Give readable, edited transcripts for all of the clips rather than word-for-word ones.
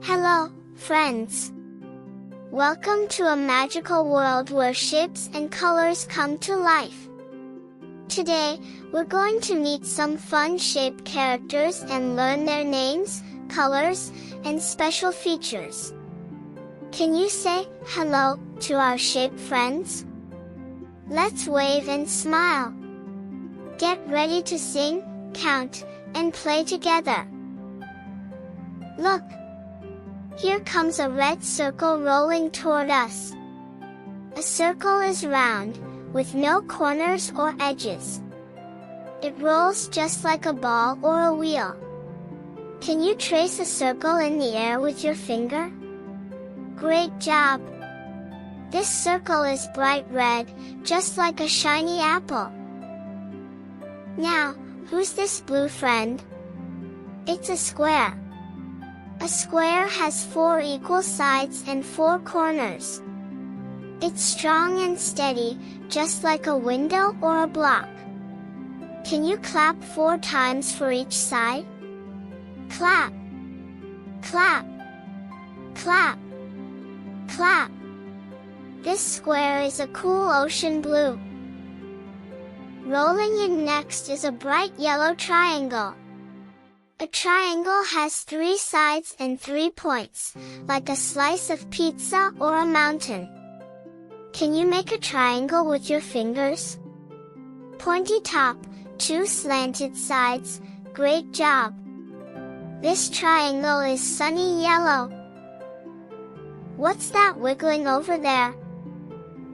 Hello, friends! Welcome to a magical world where shapes and colors come to life. Today, we're going to meet some fun shape characters and learn their names, colors, and special features. Can you say hello to our shape friends? Let's wave and smile. Get ready to sing, count, and play together. Look! Here comes a red circle rolling toward us. A circle is round, with no corners or edges. It rolls just like a ball or a wheel. Can you trace a circle in the air with your finger? Great job! This circle is bright red, just like a shiny apple. Now, who's this blue friend? It's a square. A square has 4 equal sides and 4 corners. It's strong and steady, just like a window or a block. Can you clap 4 times for each side? Clap! Clap! Clap! Clap! This square is a cool ocean blue. Rolling in next is a bright yellow triangle. A triangle has 3 sides and 3 points, like a slice of pizza or a mountain. Can you make a triangle with your fingers? Pointy top, 2 slanted sides, great job! This triangle is sunny yellow. What's that wiggling over there?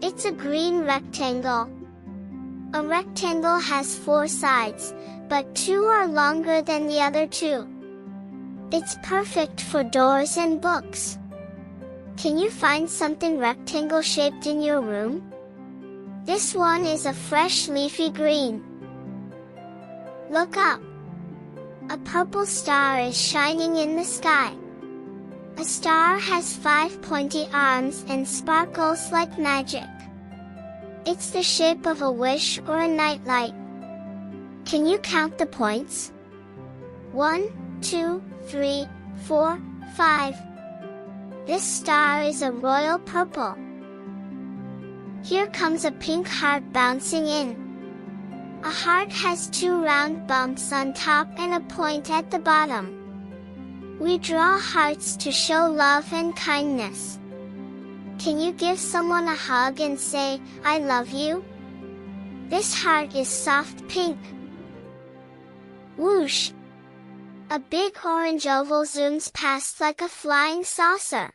It's a green rectangle. A rectangle has 4 sides, but 2 are longer than the other 2. It's perfect for doors and books. Can you find something rectangle-shaped in your room? This one is a fresh leafy green. Look up! A purple star is shining in the sky. A star has 5 pointy arms and sparkles like magic. It's the shape of a wish or a nightlight. Can you count the points? 1, 2, 3, 4, 5. This star is a royal purple. Here comes a pink heart bouncing in. A heart has 2 round bumps on top and a point at the bottom. We draw hearts to show love and kindness. Can you give someone a hug and say, "I love you"? This heart is soft pink. Whoosh! A big orange oval zooms past like a flying saucer.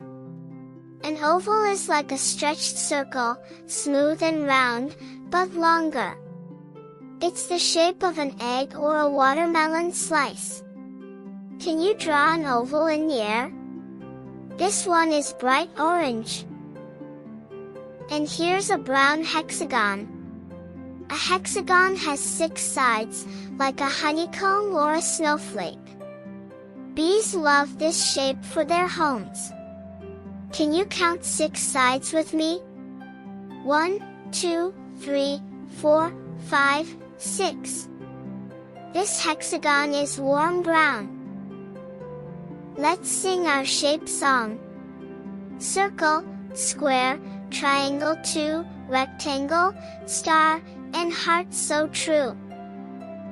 An oval is like a stretched circle, smooth and round, but longer. It's the shape of an egg or a watermelon slice. Can you draw an oval in the air? This one is bright orange. And here's a brown hexagon. A hexagon has 6 sides, like a honeycomb or a snowflake. Bees love this shape for their homes. Can you count 6 sides with me? 1, 2, 3, 4, 5, 6. This hexagon is warm brown. Let's sing our shape song. Circle, square, triangle 2, rectangle, star, and heart so true.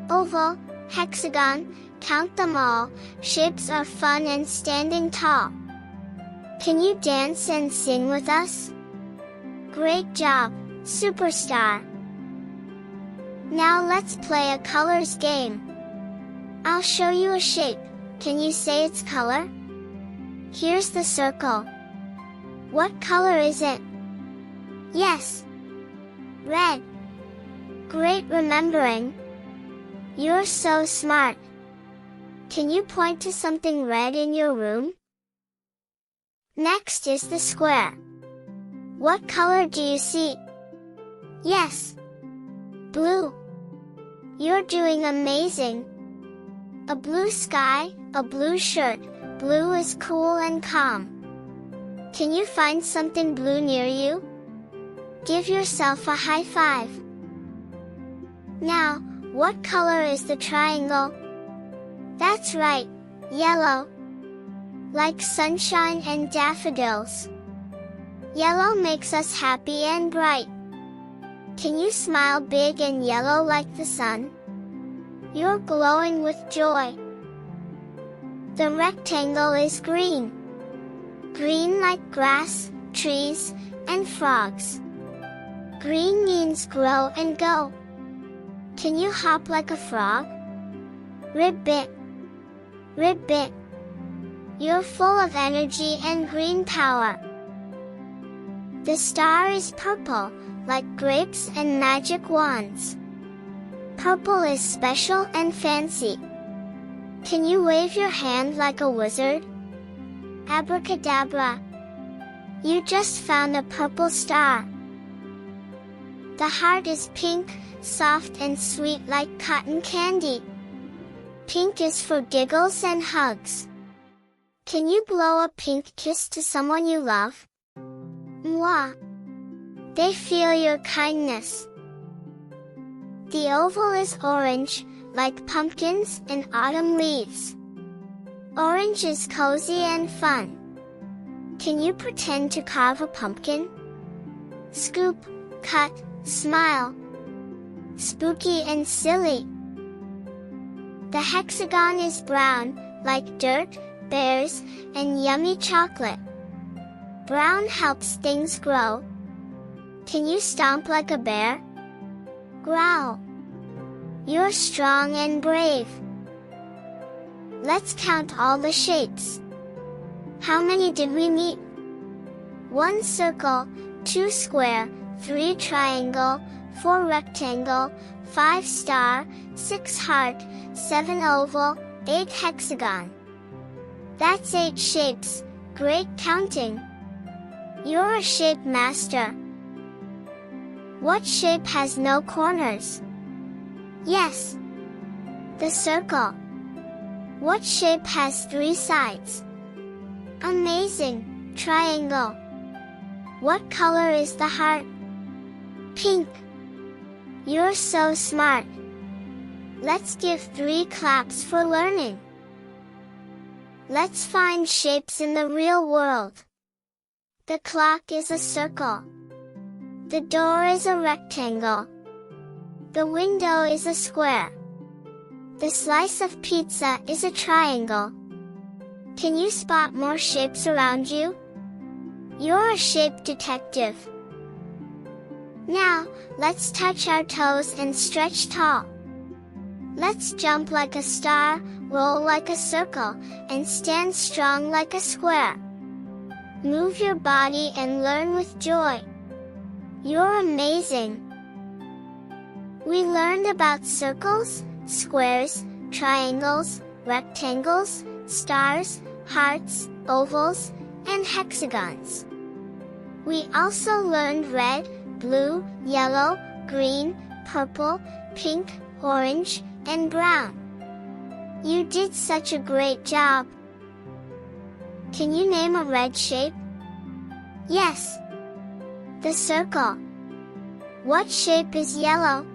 Oval, hexagon, count them all, shapes are fun and standing tall. Can you dance and sing with us? Great job, superstar! Now let's play a colors game. I'll show you a shape. Can you say its color? Here's the circle. What color is it? Yes! Red! Great remembering! You're so smart! Can you point to something red in your room? Next is the square. What color do you see? Yes! Blue! You're doing amazing! A blue sky, a blue shirt, blue is cool and calm. Can you find something blue near you? Give yourself a high five. Now, what color is the triangle? That's right, yellow. like sunshine and daffodils. Yellow makes us happy and bright. Can you smile big and yellow like the sun? You're glowing with joy. The rectangle is green. Green like grass, trees, and frogs. Green means grow and go. Can you hop like a frog? Ribbit, ribbit. You're full of energy and green power. The star is purple, like grapes and magic wands. Purple is special and fancy. Can you wave your hand like a wizard? Abracadabra. You just found a purple star. The heart is pink, soft and sweet like cotton candy. Pink is for giggles and hugs. Can you blow a pink kiss to someone you love? Mwah! They feel your kindness. The oval is orange, like pumpkins and autumn leaves. Orange is cozy and fun. Can you pretend to carve a pumpkin? Scoop, cut, smile. Spooky and silly. The hexagon is brown, like dirt, bears, and yummy chocolate. Brown helps things grow. Can you stomp like a bear? Growl. You're strong and brave. Let's count all the shapes. How many did we meet? 1 circle, 2 square, 3 triangle, 4 rectangle, 5 star, 6 heart, 7 oval, 8 hexagon. That's 8 shapes. Great counting. You're a shape master. What shape has no corners? Yes, the circle. What shape has 3 sides? Amazing, triangle. What color is the heart? Pink. You're so smart. Let's give 3 claps for learning. Let's find shapes in the real world. The clock is a circle. The door is a rectangle. The window is a square. The slice of pizza is a triangle. Can you spot more shapes around you? You're a shape detective. Now, let's touch our toes and stretch tall. Let's jump like a star, roll like a circle, and stand strong like a square. Move your body and learn with joy. You're amazing. We learned about circles, squares, triangles, rectangles, stars, hearts, ovals, and hexagons. We also learned red, blue, yellow, green, purple, pink, orange, and brown. You did such a great job. Can you name a red shape? Yes. The circle. What shape is yellow?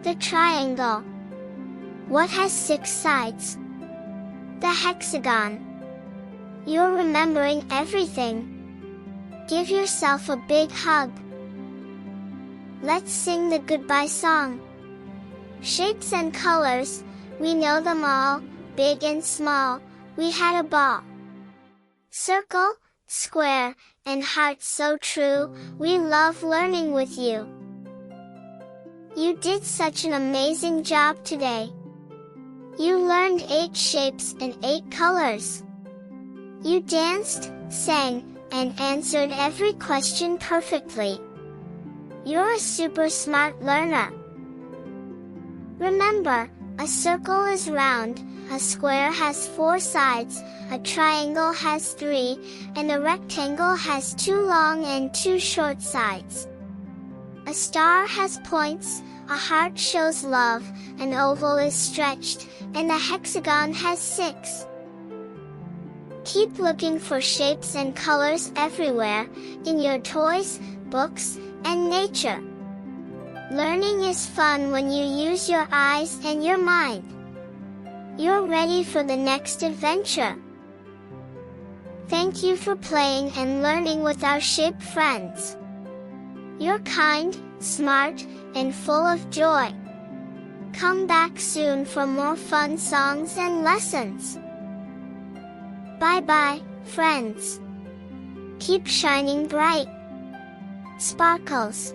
The triangle. What has 6 sides? The hexagon. You're remembering everything. Give yourself a big hug. Let's sing the goodbye song. Shapes and colors, we know them all, big and small, we had a ball. Circle, square, and heart so true, we love learning with you. You did such an amazing job today. You learned 8 shapes and 8 colors. You danced, sang, and answered every question perfectly. You're a super smart learner. Remember, a circle is round, a square has 4 sides, a triangle has 3, and a rectangle has 2 long and 2 short sides. A star has points, a heart shows love, an oval is stretched, and a hexagon has 6. Keep looking for shapes and colors everywhere, in your toys, books, and nature. Learning is fun when you use your eyes and your mind. You're ready for the next adventure. Thank you for playing and learning with our shape friends. You're kind, smart, and full of joy. Come back soon for more fun songs and lessons. Bye-bye, friends. Keep shining bright. Sparkles.